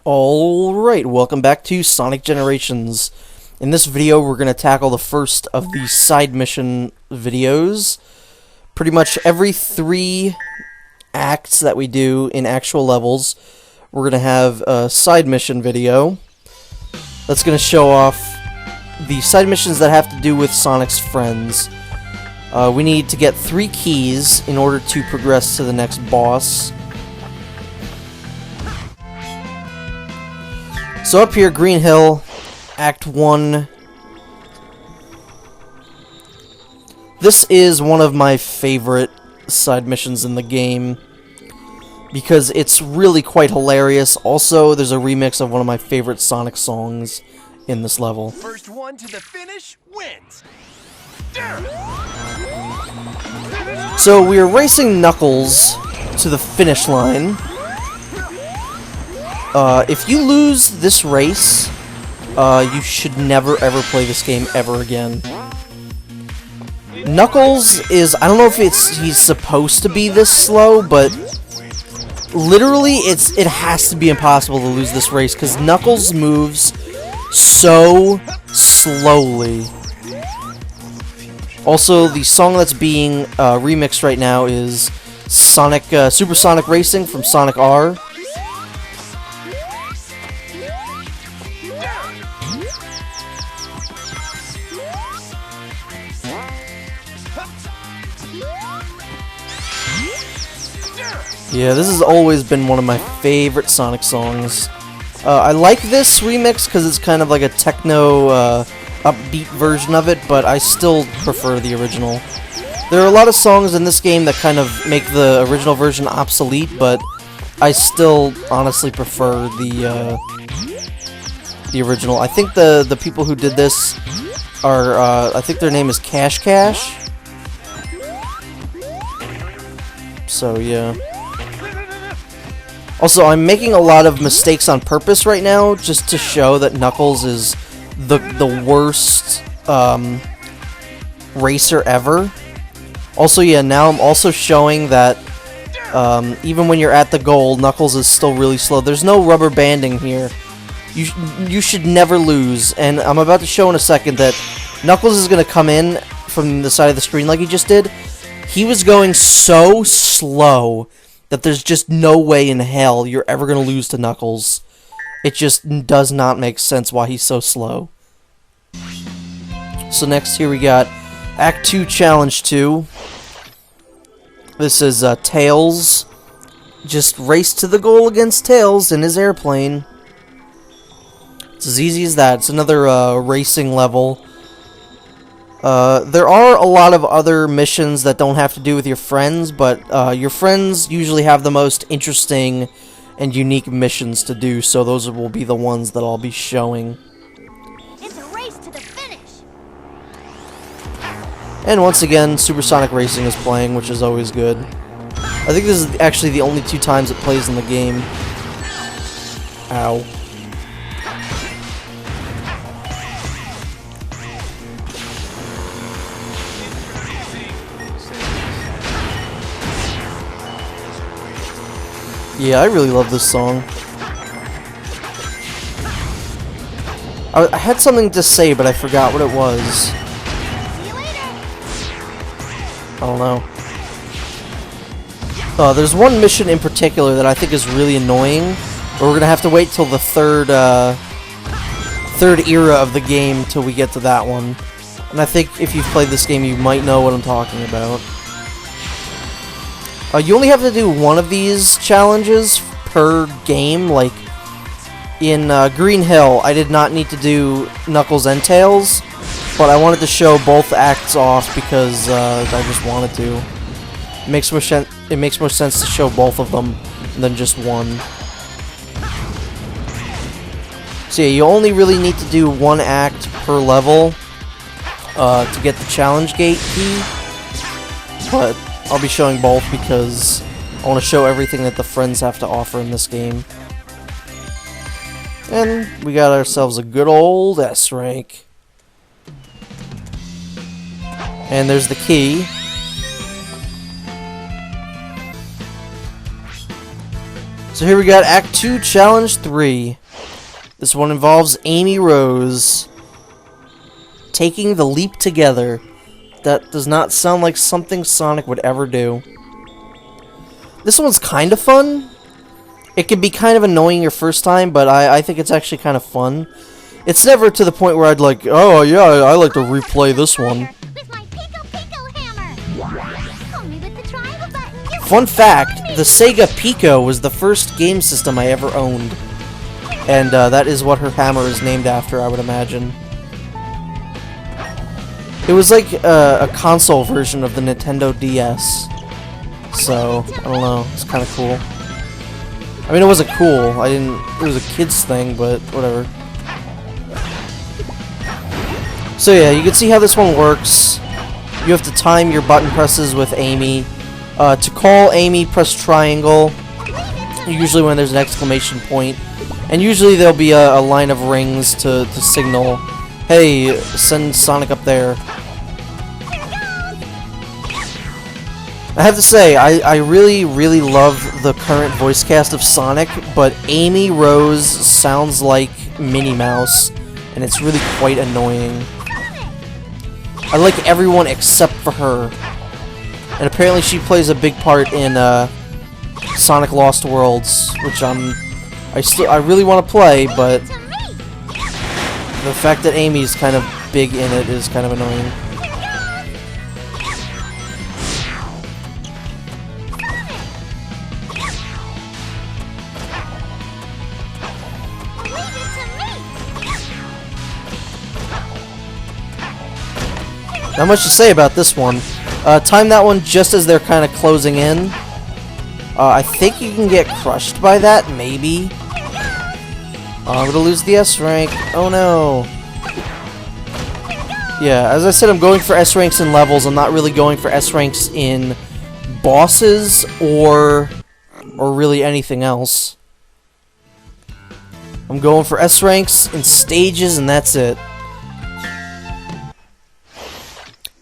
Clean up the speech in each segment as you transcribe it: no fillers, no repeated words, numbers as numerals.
Alright, welcome back to Sonic Generations. In this video, we're going to tackle the first of the side mission videos. Pretty much every 3 acts that we do in actual levels, we're going to have a side mission video that's going to show off the side missions that have to do with Sonic's friends. We need to get 3 keys in order to progress to the next boss. So up here, Green Hill, Act 1. This is one of my favorite side missions in the game because it's really quite hilarious. Also, there's a remix of one of my favorite Sonic songs in this level. First one to the finish wins. So we are racing Knuckles to the finish line. If you lose this race, you should never ever play this game ever again. Knuckles is, I don't know if he's supposed to be this slow, but literally it has to be impossible to lose this race because Knuckles moves so slowly. Also, the song that's being remixed right now is Sonic Supersonic Racing from Sonic R. Yeah, this has always been one of my favorite Sonic songs. I like this remix because it's kind of like a techno, upbeat version of it, but I still prefer the original. There are a lot of songs in this game that kind of make the original version obsolete, but I still honestly prefer the original. I think the people who did this are, I think their name is Cash Cash. So, yeah. Also, I'm making a lot of mistakes on purpose right now, just to show that Knuckles is the worst racer ever. Also, yeah, now I'm also showing that even when you're at the goal, Knuckles is still really slow. There's no rubber banding here. You should never lose, and I'm about to show in a second that Knuckles is going to come in from the side of the screen like he just did. He was going so slow that there's just no way in hell you're ever going to lose to Knuckles. It just does not make sense why he's so slow. So next here we got Act 2 Challenge 2. This is Tails. Just race to the goal against Tails in his airplane. It's as easy as that. It's another racing level. There are a lot of other missions that don't have to do with your friends, but your friends usually have the most interesting and unique missions to do, so those will be the ones that I'll be showing. It's a race to the finish. And once again, Supersonic Racing is playing, which is always good. I think this is actually the only 2 times it plays in the game. Ow. Yeah, I really love this song. I had something to say, but I forgot what it was. See you later. I don't know. There's one mission in particular that I think is really annoying, but we're gonna have to wait till the third era of the game till we get to that one. And I think if you've played this game, you might know what I'm talking about. You only have to do one of these challenges per game. Like in Green Hill, I did not need to do Knuckles and Tails, but I wanted to show both acts off because I just wanted to. It makes more sense to show both of them than just one. So yeah, you only really need to do 1 act per level to get the challenge gate key, but I'll be showing both because I want to show everything that the friends have to offer in this game. And we got ourselves a good old S rank. And there's the key. So here we got Act 2, Challenge 3. This one involves Amy Rose taking the leap together. That does not sound like something Sonic would ever do. This one's kind of fun. It can be kind of annoying your first time, but I think it's actually kind of fun. It's never to the point where I'd like, oh yeah, I like to replay this one. With my Pico Pico hammer. Only with the triangle button. You Fun fact, the Sega Pico was the first game system I ever owned. And that is what her hammer is named after, I would imagine. It was like a console version of the Nintendo DS. So, I don't know, it's kind of cool. I mean, it wasn't cool, it was a kid's thing, but whatever. So yeah, you can see how this one works. You have to time your button presses with Amy. To call Amy, press triangle, usually when there's an exclamation point. And usually there'll be a line of rings to signal, hey, send Sonic up there. I have to say, I really, really love the current voice cast of Sonic, but Amy Rose sounds like Minnie Mouse, and it's really quite annoying. I like everyone except for her. And apparently she plays a big part in Sonic Lost Worlds, which I really want to play, but the fact that Amy's kind of big in it is kind of annoying. Not much to say about this one. Time that one just as they're kind of closing in. I think you can get crushed by that, maybe. I'm gonna lose the S rank. Oh no. Yeah, as I said, I'm going for S ranks in levels. I'm not really going for S ranks in bosses or really anything else. I'm going for S ranks in stages, and that's it.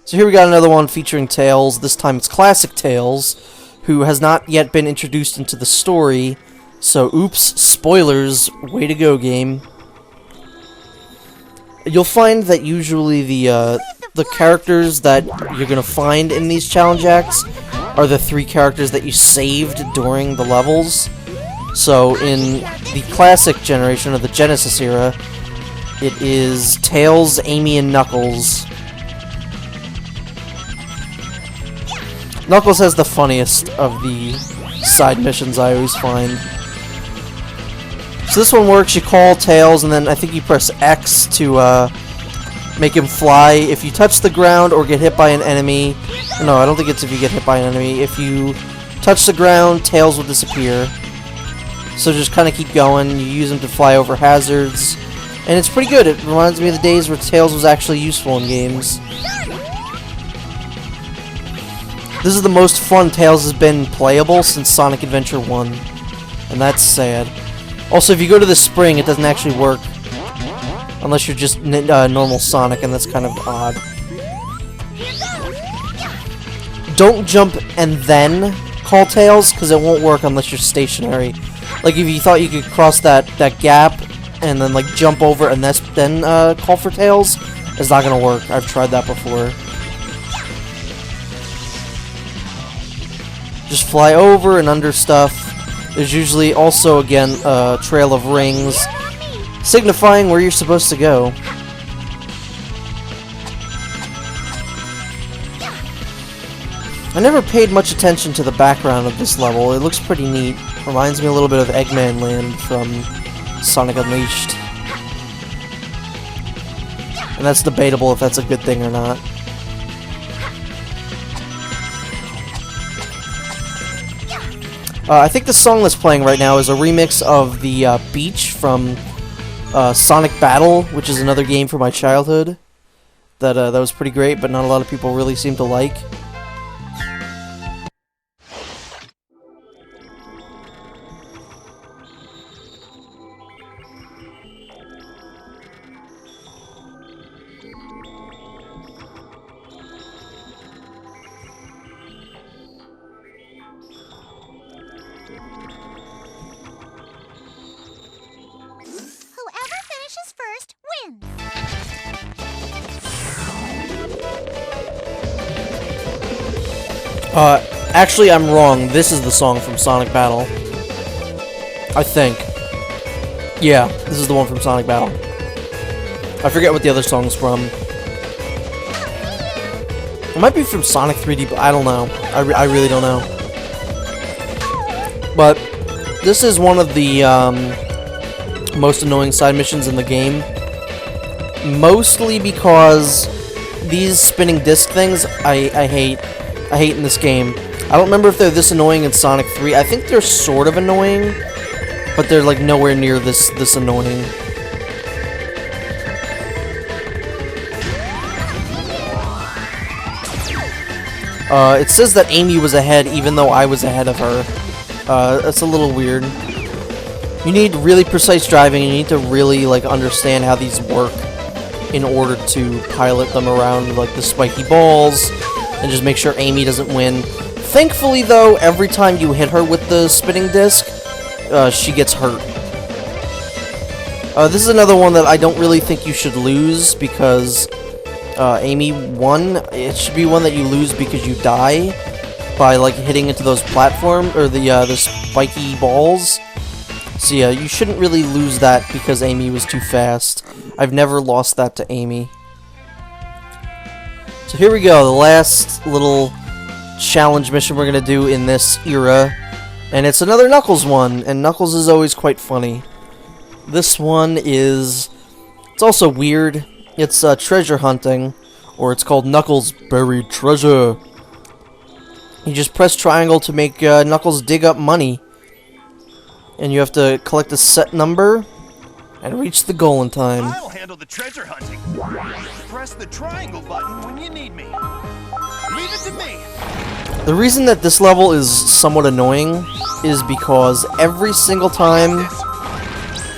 So here we got another one featuring Tails. This time it's classic Tails, who has not yet been introduced into the story. So, oops, spoilers, way to go, game. You'll find that usually the characters that you're gonna find in these challenge acts are the 3 characters that you saved during the levels. So, in the classic generation of the Genesis era, it is Tails, Amy, and Knuckles. Knuckles has the funniest of the side missions, I always find. So this one works, you call Tails, and then I think you press X to make him fly. If you touch the ground or get hit by an enemy... No, I don't think it's if you get hit by an enemy. If you touch the ground, Tails will disappear. So just kind of keep going. You use him to fly over hazards. And it's pretty good. It reminds me of the days where Tails was actually useful in games. This is the most fun Tails has been playable since Sonic Adventure 1. And that's sad. Also, if you go to the spring, it doesn't actually work. Unless you're just normal Sonic, and that's kind of odd. Don't jump and then call Tails, because it won't work unless you're stationary. Like, if you thought you could cross that gap, and then, like, jump over and then call for Tails, it's not gonna work. I've tried that before. Just fly over and under stuff. There's usually also, again, a trail of rings, signifying where you're supposed to go. I never paid much attention to the background of this level. It looks pretty neat. Reminds me a little bit of Eggman Land from Sonic Unleashed. And that's debatable if that's a good thing or not. I think the song that's playing right now is a remix of the Beach from Sonic Battle, which is another game from my childhood. That was pretty great, but not a lot of people really seem to like. Actually, I'm wrong. This is the song from Sonic Battle. I think. Yeah, this is the one from Sonic Battle. I forget what the other song's from. It might be from Sonic 3D, but I don't know. I really don't know. But this is one of the most annoying side missions in the game. Mostly because these spinning disc things, I hate. I hate in this game. I don't remember if they're this annoying in Sonic 3. I think they're sort of annoying, but they're like nowhere near this annoying. It says that Amy was ahead even though I was ahead of her. That's a little weird. You need really precise driving, and you need to really like understand how these work in order to pilot them around like the spiky balls and just make sure Amy doesn't win. Thankfully though, every time you hit her with the spinning disc, she gets hurt. This is another one that I don't really think you should lose because Amy won. It should be one that you lose because you die by like hitting into those platform or the spiky balls. So yeah, you shouldn't really lose that because Amy was too fast. I've never lost that to Amy. So here we go, the last little challenge mission we're gonna do in this era, and it's another Knuckles one, and Knuckles is always quite funny. This one is, it's also weird. It's treasure hunting, or it's called Knuckles Buried Treasure. You just press triangle to make Knuckles dig up money, and you have to collect a set number and reach the goal in time. I'll handle the treasure hunting. Press the triangle button when you need me. Leave it to me. The reason that this level is somewhat annoying is because every single time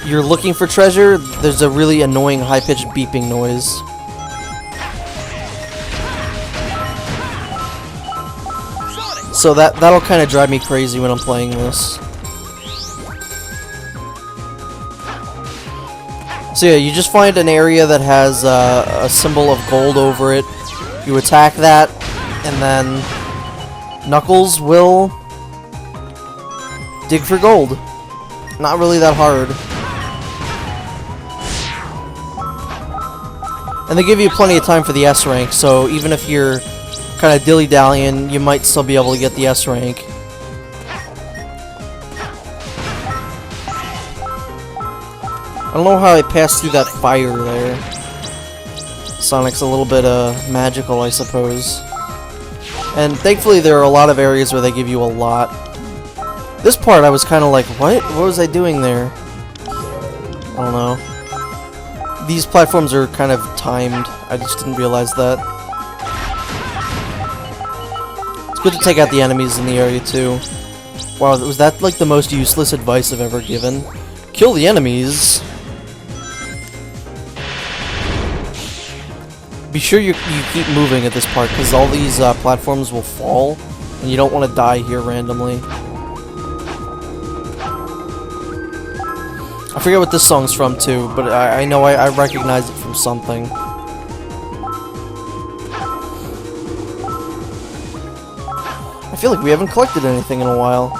you're looking for treasure, there's a really annoying high-pitched beeping noise. So that'll kind of drive me crazy when I'm playing this. So yeah, you just find an area that has a symbol of gold over it. You attack that, and then Knuckles will dig for gold. Not really that hard. And they give you plenty of time for the S rank, so even if you're kind of dilly-dallying, you might still be able to get the S rank. I don't know how I passed through that fire there. Sonic's a little bit magical, I suppose. And thankfully there are a lot of areas where they give you a lot. This part I was kind of like, what? What was I doing there? I don't know. These platforms are kind of timed. I just didn't realize that. It's good to take out the enemies in the area too. Wow, was that like the most useless advice I've ever given? Kill the enemies! Be sure you keep moving at this part, because all these platforms will fall, and you don't want to die here randomly. I forget what this song's from too, but I know I recognize it from something. I feel like we haven't collected anything in a while.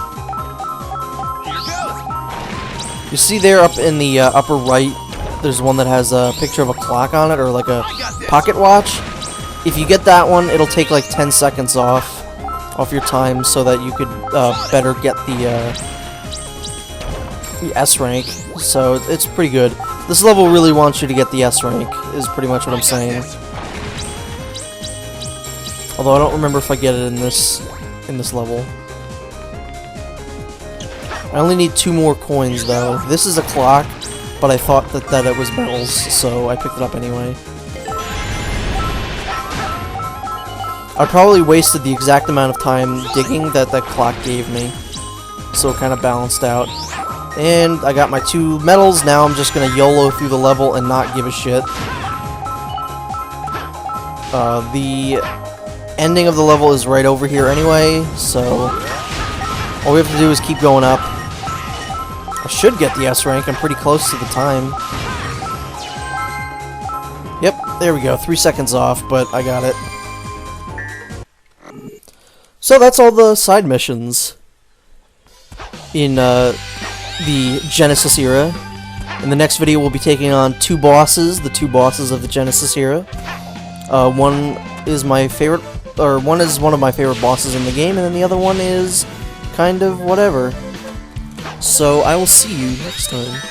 You see there up in the upper right, there's one that has a picture of a clock on it, or like a pocket watch. If you get that one, it'll take like 10 seconds off your time so that you could better get the S rank. So it's pretty good. This level really wants you to get the S rank, is pretty much what I'm saying. Although I don't remember if I get it in this level. I only need 2 more coins though. This is a clock, but I thought that it was bells, so I picked it up anyway. I probably wasted the exact amount of time digging that clock gave me, so it kind of balanced out. And I got my 2 medals. Now I'm just gonna YOLO through the level and not give a shit. The ending of the level is right over here anyway, so all we have to do is keep going up. I should get the S rank. I'm pretty close to the time. Yep, there we go. 3 seconds off, but I got it. So that's all the side missions in the Genesis era. In the next video, we'll be taking on two bosses, the two bosses of the Genesis era. One is my favorite, or one is one of my favorite bosses in the game, and then the other one is kind of whatever. So I will see you next time.